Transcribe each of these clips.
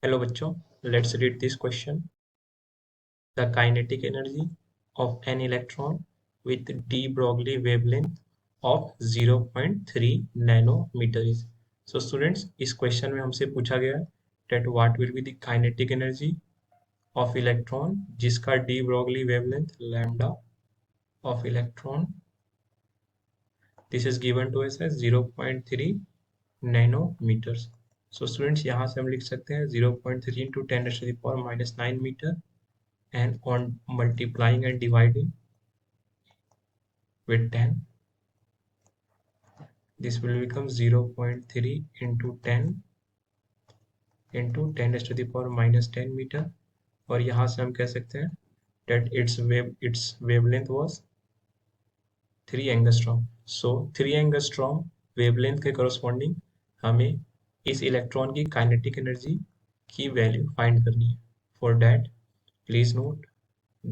Hello बच्चों, let's read this question. The kinetic energy of an electron with de Broglie wavelength of 0.3 nanometer is. So students, इस question में हमसे पूछा गया है that what will be the kinetic energy of electron जिसका de Broglie wavelength lambda of electron this is given to us as 0.3 nanometers. So students, यहाँ से हम लिख सकते हैं 0.3 into 10 raised to the power minus 9 meter. And on multiplying and dividing with 10, this will become 0.3 into 10 into 10 raised to the power minus 10 meter. और यहाँ से हम कह सकते हैं that its wavelength was 3 angstrom. So 3 angstrom wavelength के corresponding हमें इस इलेक्ट्रॉन की काइनेटिक एनर्जी की वैल्यू फाइंड करनी है. For that, please note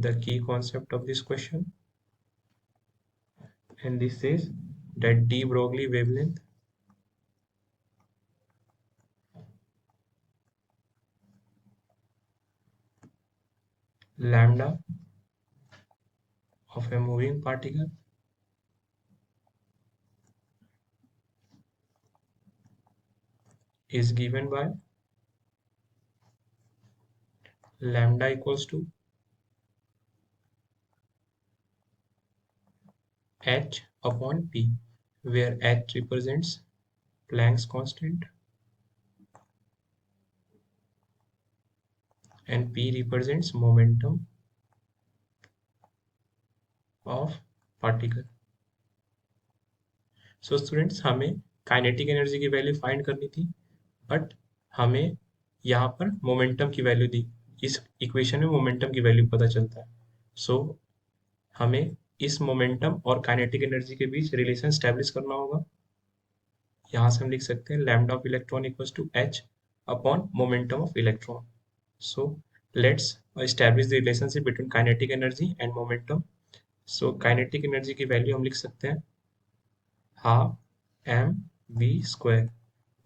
the key concept of this question. And this says that de Broglie wavelength lambda of a moving particle is given by lambda equals to h upon p, where h represents Planck's constant and p represents momentum of particle. So students, हमें kinetic energy की value find करनी थी, but हमें यहाँ पर momentum की value दी. इस equation में मोमेंटम की वैल्यू पता चलता है. सो हमें इस मोमेंटम और काइनेटिक एनर्जी के बीच रिलेशन स्टैब्लिश करना होगा. यहाँ से हम लिख सकते हैं lambda of electron equals to h upon momentum of electron. So let's establish the relationship between kinetic energy and momentum. So kinetic energy की वैल्यू हम लिख सकते हैं half mv square.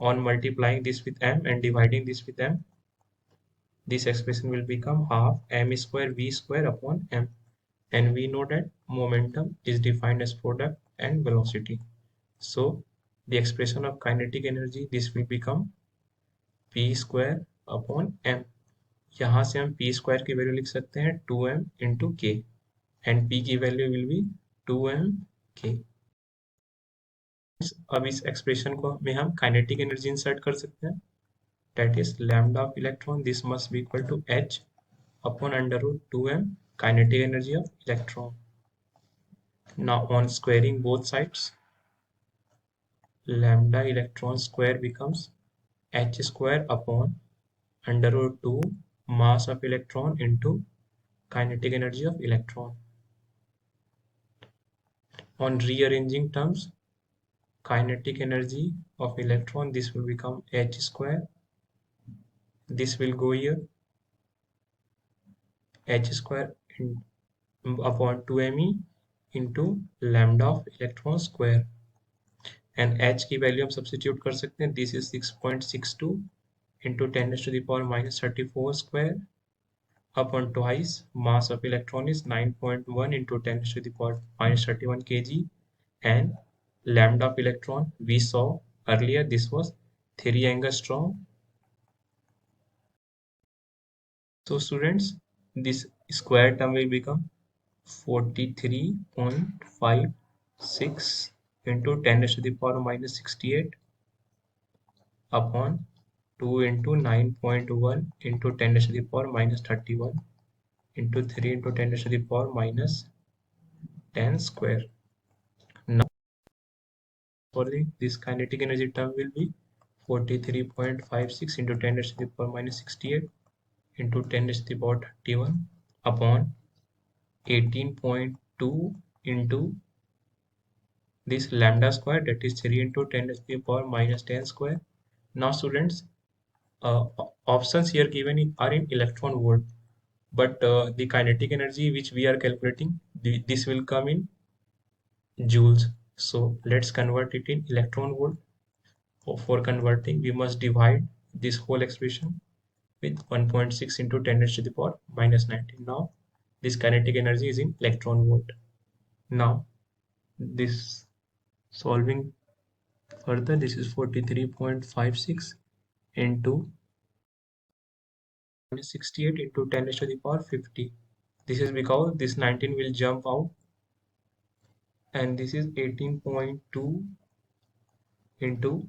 On multiplying this with m and dividing this with m, this expression will become half m square v square upon m. And we know that momentum is defined as product and velocity. So the expression of kinetic energy, this will become p square upon m. यहाँ से हम p square की value लिख सकते हैं 2m into के, and p की value will be 2m k. अब इस एक्सप्रेशन को में हम काइनेटिक एनर्जी इंसर्ट कर सकते हैं, that is lambda of electron this must be equal to h upon under root 2m kinetic energy of electron. Now on squaring both sides, lambda electron square becomes h square upon under root 2 mass of electron into kinetic energy of electron. On rearranging terms, kinetic energy of electron, this will become h square. This will go here, h square upon 2me into lambda of electron square. And h की value हम substitute कर सकते हैं. This is 6.62 into 10 raised to the power minus 34 square upon twice mass of electron is 9.1 into 10 raised to the power minus 31 kg. And lambda of electron we saw earlier, this was 3 angstrom. So students, this square term will become 43.56 into 10 raised to the power minus 68 upon 2 into 9.1 into 10 raised to the power minus 31 into 3 into 10 raised to the power minus 10 square. Now solving, this kinetic energy term will be 43.56 into 10 raised to the power minus 68 into 10 raised to the power 31 upon 18.2 into this lambda square, that is 3 into 10 raised to the power minus 10 square. Now students, options here given are in electron volt, but the kinetic energy which we are calculating, this will come in joules. So let's convert it in electron volt. For converting, we must divide this whole expression with 1.6 into 10 raised to the power minus 19. Now this kinetic energy is in electron volt. Now this solving further, this is 43.56 into 68 into 10 raised to the power 50. This is because this 19 will jump out, and this is 18.2 into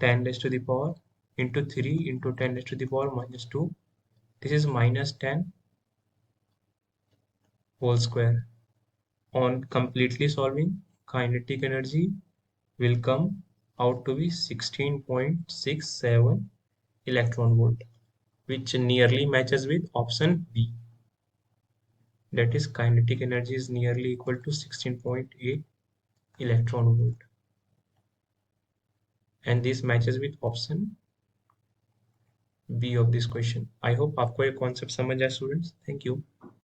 10 raised to the power into 3 into 10 raised to the power minus 2. This is minus 10 whole square. On completely solving, kinetic energy will come out to be 16.67 electron volt, which nearly matches with option B. That is, kinetic energy is nearly equal to 16.8 electron volt. And this matches with option B of this question. I hope आपको ये concept समझ आया students. Thank you.